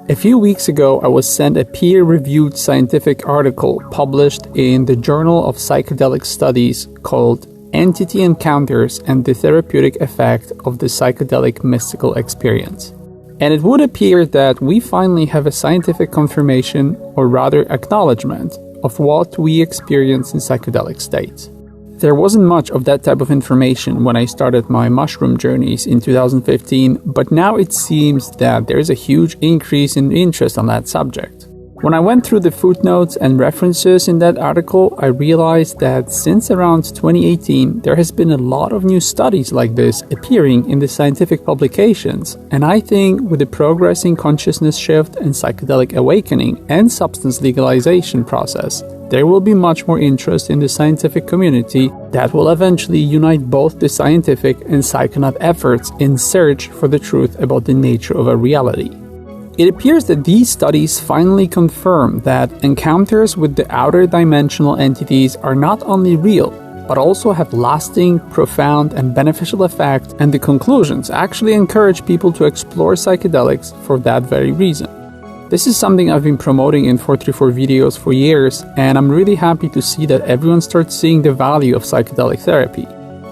A few weeks ago, I was sent a peer-reviewed scientific article published in the Journal of Psychedelic Studies called Entity Encounters and the Therapeutic Effect of the Psychedelic Mystical Experience. And it would appear that we finally have a scientific confirmation, or rather acknowledgement, of what we experience in psychedelic states. There wasn't much of that type of information when I started my mushroom journeys in 2015, but now it seems that there's a huge increase in interest on that subject. When I went through the footnotes and references in that article, I realized that since around 2018, there has been a lot of new studies like this appearing in the scientific publications, and I think with the progressing consciousness shift and psychedelic awakening and substance legalization process, there will be much more interest in the scientific community that will eventually unite both the scientific and psychonaut efforts in search for the truth about the nature of a reality. It appears that these studies finally confirm that encounters with the outer dimensional entities are not only real, but also have lasting, profound, and beneficial effect, and the conclusions actually encourage people to explore psychedelics for that very reason. This is something I've been promoting in 434 videos for years, and I'm really happy to see that everyone starts seeing the value of psychedelic therapy.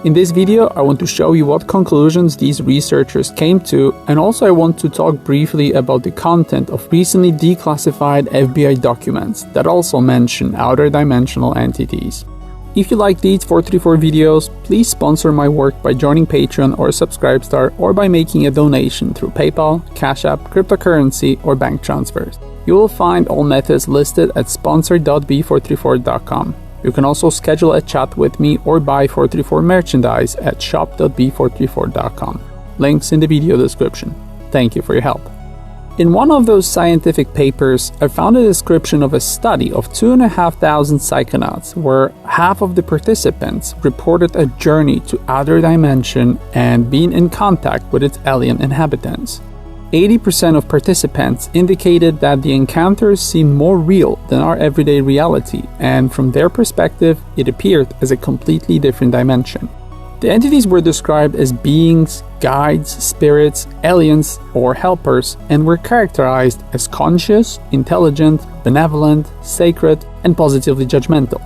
In this video, I want to show you what conclusions these researchers came to, and also I want to talk briefly about the content of recently declassified FBI documents that also mention outer dimensional entities. If you like these 434 videos, please sponsor my work by joining Patreon or Subscribestar, or by making a donation through PayPal, CashApp, cryptocurrency, or bank transfers. You will find all methods listed at sponsor.b434.com. You can also schedule a chat with me or buy 434 merchandise at shop.b434.com. Links in the video description. Thank you for your help. In one of those scientific papers, I found a description of a study of 2,500 psychonauts where half of the participants reported a journey to outer dimension and being in contact with its alien inhabitants. 80% of participants indicated that the encounters seemed more real than our everyday reality, and from their perspective, it appeared as a completely different dimension. The entities were described as beings, guides, spirits, aliens, or helpers, and were characterized as conscious, intelligent, benevolent, sacred, and positively judgmental.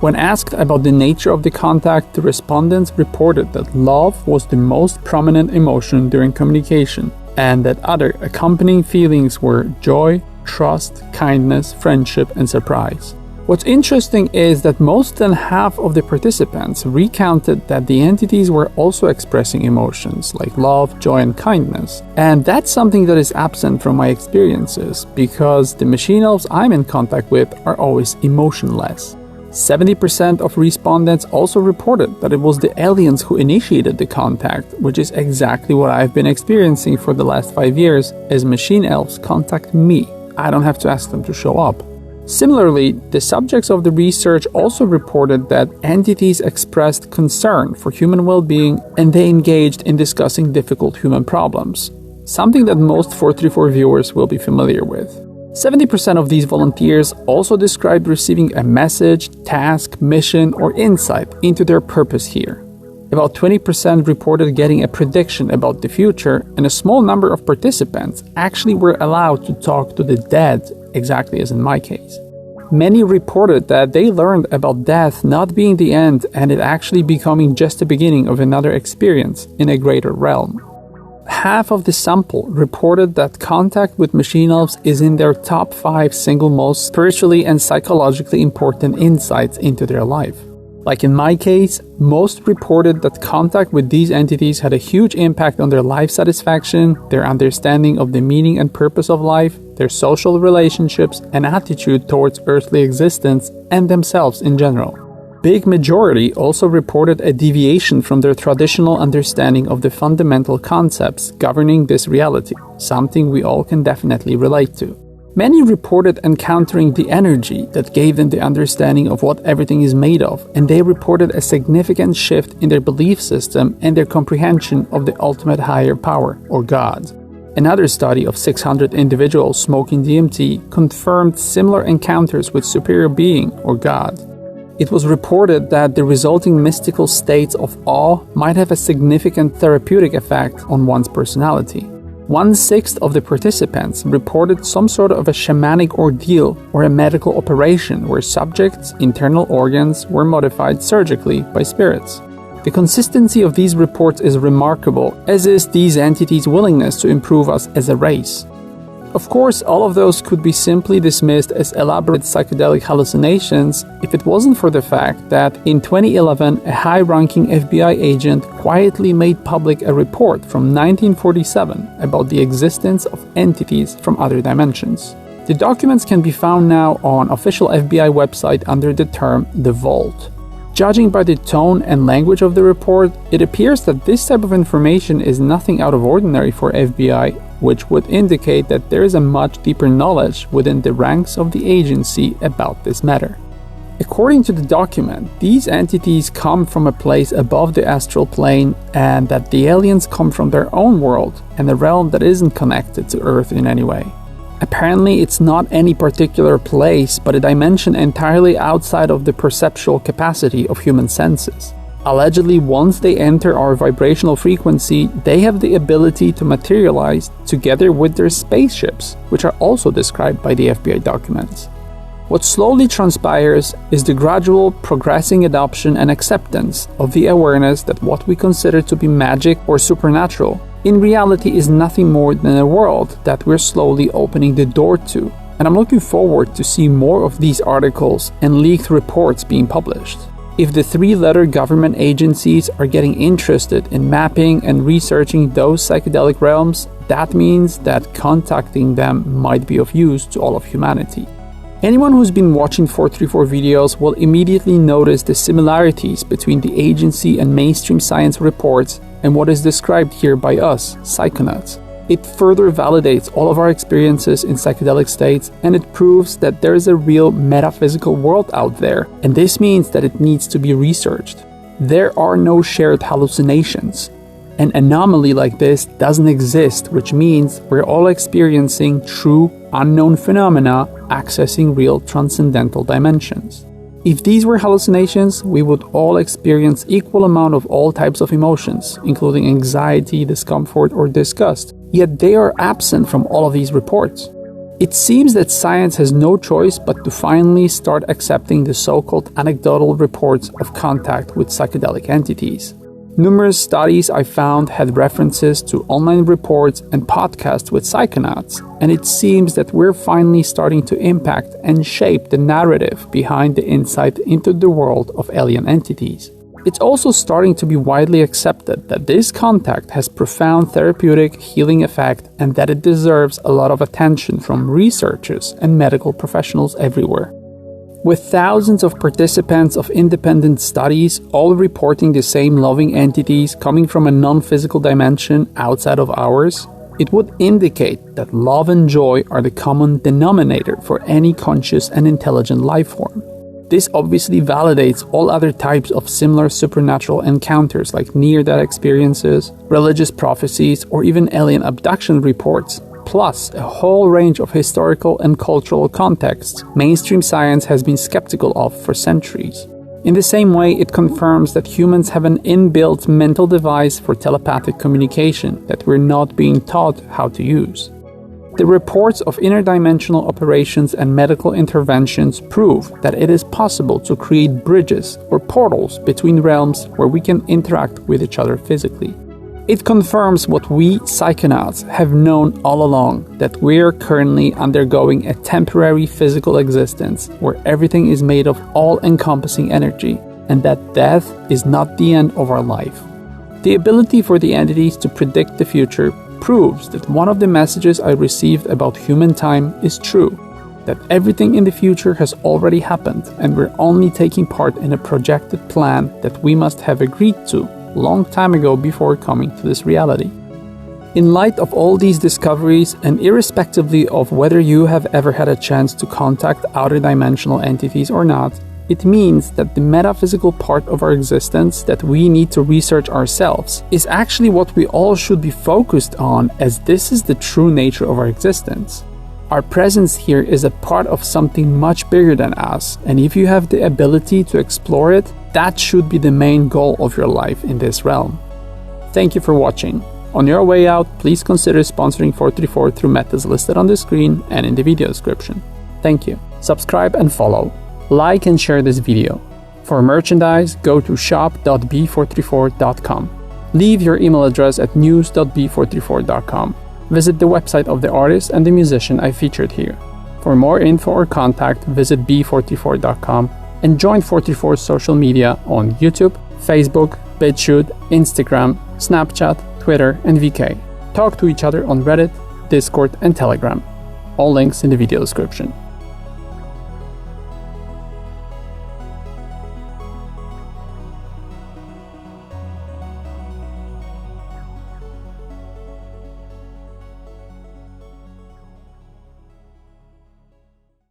When asked about the nature of the contact, the respondents reported that love was the most prominent emotion during communication, and that other accompanying feelings were joy, trust, kindness, friendship, and surprise. What's interesting is that more than half of the participants recounted that the entities were also expressing emotions like love, joy, and kindness. And that's something that is absent from my experiences, because the machine elves I'm in contact with are always emotionless. 70% of respondents also reported that it was the aliens who initiated the contact, which is exactly what I've been experiencing for the last 5 years, as machine elves contact me. I don't have to ask them to show up. Similarly, the subjects of the research also reported that entities expressed concern for human well-being, and they engaged in discussing difficult human problems, something that most 434 viewers will be familiar with. 70% of these volunteers also described receiving a message, task, mission, or insight into their purpose here. About 20% reported getting a prediction about the future, and a small number of participants actually were allowed to talk to the dead, exactly as in my case. Many reported that they learned about death not being the end and it actually becoming just the beginning of another experience in a greater realm. Half of the sample reported that contact with machine elves is in their top 5 single most spiritually and psychologically important insights into their life. Like in my case, most reported that contact with these entities had a huge impact on their life satisfaction, their understanding of the meaning and purpose of life, their social relationships, and attitude towards earthly existence and themselves in general. Big majority also reported a deviation from their traditional understanding of the fundamental concepts governing this reality, something we all can definitely relate to. Many reported encountering the energy that gave them the understanding of what everything is made of, and they reported a significant shift in their belief system and their comprehension of the ultimate higher power, or God. Another study of 600 individuals smoking DMT confirmed similar encounters with superior being, or God. It was reported that the resulting mystical states of awe might have a significant therapeutic effect on one's personality. 1/6 of the participants reported some sort of a shamanic ordeal or a medical operation where subjects' internal organs were modified surgically by spirits. The consistency of these reports is remarkable, as is these entities' willingness to improve us as a race. Of course, all of those could be simply dismissed as elaborate psychedelic hallucinations if it wasn't for the fact that in 2011, a high-ranking FBI agent quietly made public a report from 1947 about the existence of entities from other dimensions. The documents can be found now on official FBI website under the term The Vault. Judging by the tone and language of the report, it appears that this type of information is nothing out of ordinary for FBI, which would indicate that there is a much deeper knowledge within the ranks of the agency about this matter. According to the document, these entities come from a place above the astral plane, and that the aliens come from their own world and a realm that isn't connected to Earth in any way. Apparently, it's not any particular place, but a dimension entirely outside of the perceptual capacity of human senses. Allegedly, once they enter our vibrational frequency, they have the ability to materialize together with their spaceships, which are also described by the FBI documents. What slowly transpires is the gradual, progressing adoption and acceptance of the awareness that what we consider to be magic or supernatural in reality is nothing more than a world that we're slowly opening the door to. And I'm looking forward to see more of these articles and leaked reports being published. If the three-letter government agencies are getting interested in mapping and researching those psychedelic realms, that means that contacting them might be of use to all of humanity. Anyone who's been watching 434 videos will immediately notice the similarities between the agency and mainstream science reports and what is described here by us, psychonauts. It further validates all of our experiences in psychedelic states, and it proves that there is a real metaphysical world out there, and this means that it needs to be researched. There are no shared hallucinations. An anomaly like this doesn't exist, which means we're all experiencing true, unknown phenomena accessing real transcendental dimensions. If these were hallucinations, we would all experience equal amount of all types of emotions, including anxiety, discomfort, or disgust, yet they are absent from all of these reports. It seems that science has no choice but to finally start accepting the so-called anecdotal reports of contact with psychedelic entities. Numerous studies I found had references to online reports and podcasts with psychonauts, and it seems that we're finally starting to impact and shape the narrative behind the insight into the world of alien entities. It's also starting to be widely accepted that this contact has profound therapeutic healing effect and that it deserves a lot of attention from researchers and medical professionals everywhere. With thousands of participants of independent studies all reporting the same loving entities coming from a non-physical dimension outside of ours, it would indicate that love and joy are the common denominator for any conscious and intelligent life form. This obviously validates all other types of similar supernatural encounters like near-death experiences, religious prophecies, or even alien abduction reports, plus a whole range of historical and cultural contexts mainstream science has been skeptical of for centuries. In the same way, it confirms that humans have an inbuilt mental device for telepathic communication that we're not being taught how to use. The reports of interdimensional operations and medical interventions prove that it is possible to create bridges or portals between realms where we can interact with each other physically. It confirms what we psychonauts have known all along, that we are currently undergoing a temporary physical existence where everything is made of all-encompassing energy, and that death is not the end of our life. The ability for the entities to predict the future proves that one of the messages I received about human time is true, that everything in the future has already happened and we're only taking part in a projected plan that we must have agreed to long time ago before coming to this reality. In light of all these discoveries, and irrespectively of whether you have ever had a chance to contact outer dimensional entities or not, it means that the metaphysical part of our existence that we need to research ourselves is actually what we all should be focused on, as this is the true nature of our existence. Our presence here is a part of something much bigger than us, and if you have the ability to explore it, that should be the main goal of your life in this realm. Thank you for watching. On your way out, please consider sponsoring 434 through methods listed on the screen and in the video description. Thank you. Subscribe and follow. Like and share this video. For merchandise, go to shop.b434.com. Leave your email address at news.b434.com. Visit the website of the artist and the musician I featured here. For more info or contact, visit b434.com and join 434's social media on YouTube, Facebook, BitChute, Instagram, Snapchat, Twitter, and VK. Talk to each other on Reddit, Discord, and Telegram. All links in the video description.